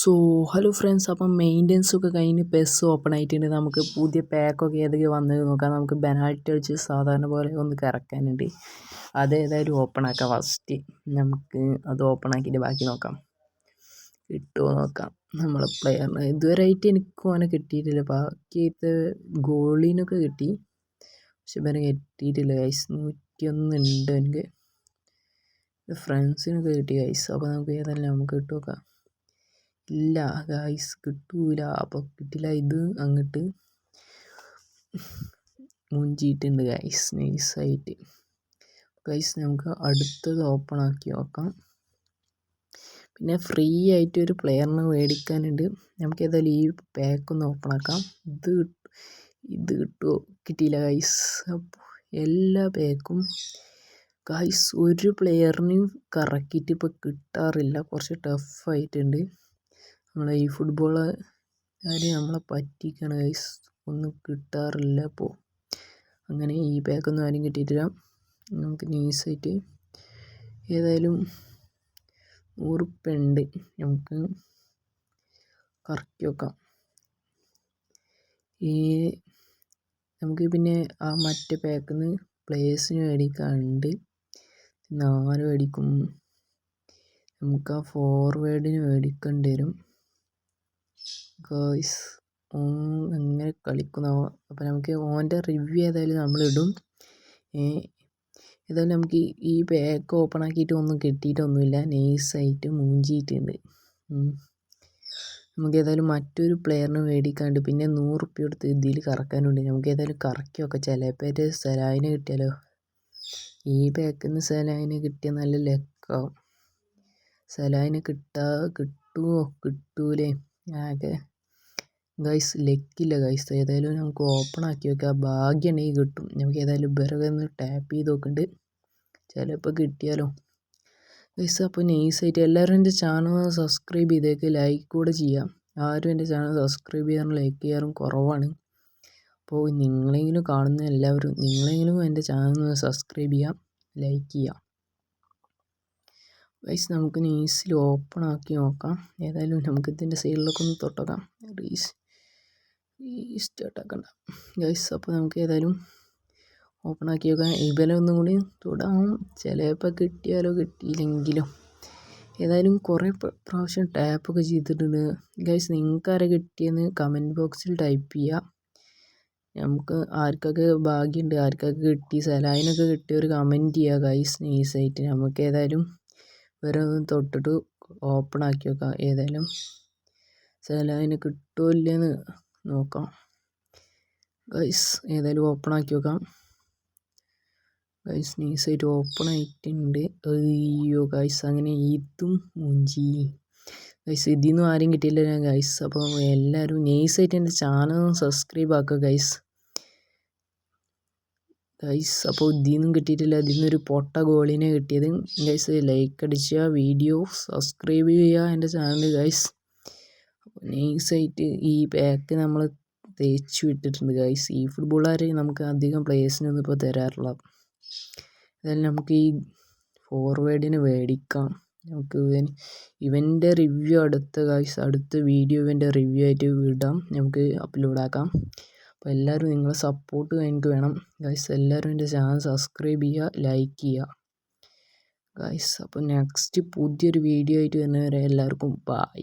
So hello friends, അപ്പം മെയിൻ്റെനൻസൊക്കെ കഴിഞ്ഞ് pes open ആയിട്ടുണ്ട്. നമുക്ക് പുതിയ പാക്കൊക്കെ ഏതൊക്കെ വന്നത് നോക്കാം. നമുക്ക് പെനാൽറ്റി അടിച്ച് സാധാരണ പോലെ ഒന്ന് കറക്കാനുണ്ട്. അതേതായാലും ഓപ്പൺ ആക്കാം. ഫസ്റ്റ് നമുക്ക് അത് ഓപ്പൺ ആക്കിയിട്ട് ബാക്കി നോക്കാം, കിട്ടുമോ നോക്കാം. നമ്മളെ പ്ലെയറിന് ഇതുവരെയായിട്ട് എനിക്ക് ഓനെ കിട്ടിയിട്ടില്ല. ബാക്കിയത്തെ ഗോളിനൊക്കെ കിട്ടി, പക്ഷെ ഇവനെ കിട്ടിയിട്ടില്ല ഗൈസ്. 101 ഉണ്ട് എനിക്ക്. ഫ്രണ്ട്സിനൊക്കെ കിട്ടി ഗൈസ്. അപ്പോൾ നമുക്ക് ഏതായാലും നമുക്ക് ഇട്ട് നോക്കാം. ഇല്ല ഗൈസ്, കിട്ടൂല. അപ്പോൾ കിട്ടില്ല. ഇത് അങ്ങോട്ട് മുഞ്ചിയിട്ടുണ്ട് ഗൈസ്, നൈസായിട്ട്. ഗൈസ് നമുക്ക് അടുത്തത് ഓപ്പൺ ആക്കി നോക്കാം. പിന്നെ ഫ്രീ ആയിട്ട് ഒരു പ്ലെയറിനെ മേടിക്കാനുണ്ട്. നമുക്ക് ഏതായാലും ഈ പാക്കൊന്ന് ഓപ്പൺ ആക്കാം. ഇത് കിട്ടുമോ? കിട്ടിയില്ല ഗൈസ്. അപ്പോൾ എല്ലാ പാക്കും ഗൈസ് ഒരു പ്ലെയറിനെയും കറക്കിയിട്ട് ഇപ്പോൾ കിട്ടാറില്ല. കുറച്ച് ടഫായിട്ടുണ്ട്. നമ്മളെ ഈ ഫുട്ബോൾ നമ്മളെ പറ്റിക്കാണ് ഗൈസ്, ഒന്നും കിട്ടാറില്ല. അപ്പോൾ അങ്ങനെ ഈ പാക്കൊന്നും ആരും കിട്ടിയിട്ടില്ല. നമുക്ക് നൈസായിട്ട് ഏതായാലും 100 ഉണ്ട്, നമുക്ക് കറക്കി വെക്കാം. നമുക്ക് പിന്നെ ആ മറ്റേ പാക്കിൽ നിന്ന് പ്ലേയേഴ്സിന് മേടിക്കാനുണ്ട്. ആര് മേടിക്കും? നമുക്ക് ആ ഫോർവേഡിന് മേടിക്കേണ്ടി വരും ഗൈസ്. എങ്ങനെ കളിക്കുന്നോ? അപ്പോൾ നമുക്ക് ഓൻ്റെ റിവ്യൂ ഏതായാലും നമ്മളിടും. ഏതായാലും നമുക്ക് ഈ പാക്ക് ഓപ്പൺ ആക്കിയിട്ട് ഒന്നും കിട്ടിയിട്ടൊന്നുമില്ല, നൈസായിട്ട് മൂഞ്ചിയിട്ടുണ്ട്. നമുക്ക് ഏതായാലും മറ്റൊരു പ്ലെയറിന് മേടിക്കാണ്ട്, പിന്നെ 100 റുപ്യ കൊടുത്ത് ഇതിൽ കറക്കാനുണ്ട്. നമുക്ക് ഏതായാലും കറക്കി വെക്കാം. ചിലപ്പോൾ സലാഹിനെ കിട്ടിയാലോ. ഈ പാക്കിൽ നിന്ന് സലാഹിനെ കിട്ടിയാൽ നല്ല ലക്കാവും. സലാഹിനെ കിട്ടുമോ? കിട്ടൂലേ? ആകെ ഗൈസ് ലക്കില്ല ഗൈസ്. ഏതായാലും നമുക്ക് ഓപ്പൺ ആക്കി വെക്കാം. ഭാഗ്യമുണ്ടെങ്കിൽ കിട്ടും. നമുക്ക് ഏതായാലും പിറകെ ഒന്ന് ടാപ്പ് ചെയ്ത് നോക്കുന്നുണ്ട്, ചിലപ്പോൾ കിട്ടിയാലോ ഗൈസ്. അപ്പോൾ നൈസായിട്ട് എല്ലാവരും എൻ്റെ ചാനൽ സബ്സ്ക്രൈബ് ചെയ്തേക്ക്, ലൈക്ക് കൂടെ ചെയ്യാം. ആരും എൻ്റെ ചാനൽ സബ്സ്ക്രൈബ് ചെയ്യാറും ലൈക്ക് ചെയ്യാറും കുറവാണ്. അപ്പോൾ നിങ്ങളെങ്കിലും കാണുന്ന എല്ലാവരും, നിങ്ങളെങ്കിലും എൻ്റെ ചാനൽ സബ്സ്ക്രൈബ് ചെയ്യാം, ലൈക്ക് ചെയ്യാം ഗൈസ്. നമുക്ക് നൈസിൽ ഓപ്പൺ ആക്കി നോക്കാം. ഏതായാലും നമുക്ക് ഇതിൻ്റെ സൈഡിലൊക്കെ ഒന്ന് തൊട്ടോക്കാം. റീസ്റ്റാർട്ടാക്കണ്ട ഗൈസ്. അപ്പോൾ നമുക്ക് ഏതായാലും ഓപ്പൺ ആക്കി നോക്കാം. ഇവരെ ഒന്നും കൂടി തൊടാം, ചിലപ്പോൾ കിട്ടിയാലോ കിട്ടിയില്ലെങ്കിലോ. ഏതായാലും കുറേ പ്രാവശ്യം ടാപ്പൊക്കെ ചെയ്തിട്ടുണ്ട് ഗൈസ്. നിങ്ങൾക്കാരെ കിട്ടിയെന്ന് കമൻറ്റ് ബോക്സിൽ ടൈപ്പ് ചെയ്യുക. നമുക്ക് ആർക്കൊക്കെ ഭാഗ്യമുണ്ട്, ആർക്കൊക്കെ കിട്ടി, സലാഹിനൊക്കെ കിട്ടിയൊരു കമൻറ്റ് ചെയ്യുക ഗൈസ്, നൈസായിട്ട്. നമുക്ക് ഏതായാലും വേറെ ഒന്ന് തൊട്ടിട്ട് ഓപ്പൺ ആക്കി വെക്കാം. ഏതായാലും സലാഹിന് കിട്ടുമോ ഇല്ലയെന്ന് നോക്കാം ഗൈസ്. ഏതായാലും ഓപ്പൺ ആക്കി വെക്കാം ഗൈസ്. നൈസായിട്ട് ഓപ്പൺ ആയിട്ടുണ്ട്. അയ്യോ ഗൈസ്, അങ്ങനെ ഇതും മുഞ്ചി ഗൈസ്. ഇതിൽ നിന്നും ആരും കിട്ടിയില്ല ഗൈസ്. അപ്പോൾ എല്ലാവരും നൈസായിട്ട് എൻ്റെ ചാനൽ സബ്സ്ക്രൈബ് ആക്കുക ഗൈസ്. അപ്പോൾ ഇതിൽ നിന്നും കിട്ടിയിട്ടില്ല. ഇതിൽ നിന്നൊരു പൊട്ട ഗോളിനെ കിട്ടിയത് ഗൈസ്. ലൈക്ക് അടിക്കുക, വീഡിയോ സബ്സ്ക്രൈബ് ചെയ്യുക എൻ്റെ ചാനൽ ഗൈസ്. നൈസായിട്ട് ഈ പാക്ക് നമ്മൾ തേച്ച് വിട്ടിട്ടുണ്ട് ഗൈസ്. ഈ ഫുട്ബോളുകാർ നമുക്ക് അധികം പ്ലേയേഴ്സിനൊന്നും ഇപ്പോൾ തരാറില്ല. അതായത് നമുക്ക് ഈ ഫോർവേഡിന് മേടിക്കാം. നമുക്ക് ഇവൻ്റെ റിവ്യൂ അടുത്ത വീഡിയോ ഇവൻ്റെ റിവ്യൂ ആയിട്ട് വിടാം, നമുക്ക് അപ്ലോഡ് ആക്കാം. അപ്പോൾ എല്ലാവരും നിങ്ങളെ സപ്പോർട്ട് എനിക്ക് വേണം ഗൈസ്. എല്ലാവരും എൻ്റെ ചാനൽ സബ്സ്ക്രൈബ് ചെയ്യുക, ലൈക്ക് ചെയ്യുക ഗൈസ്. അപ്പോൾ നെക്സ്റ്റ് പുതിയൊരു വീഡിയോ ആയിട്ട് വരുന്നവരെ എല്ലാവർക്കും ബൈ.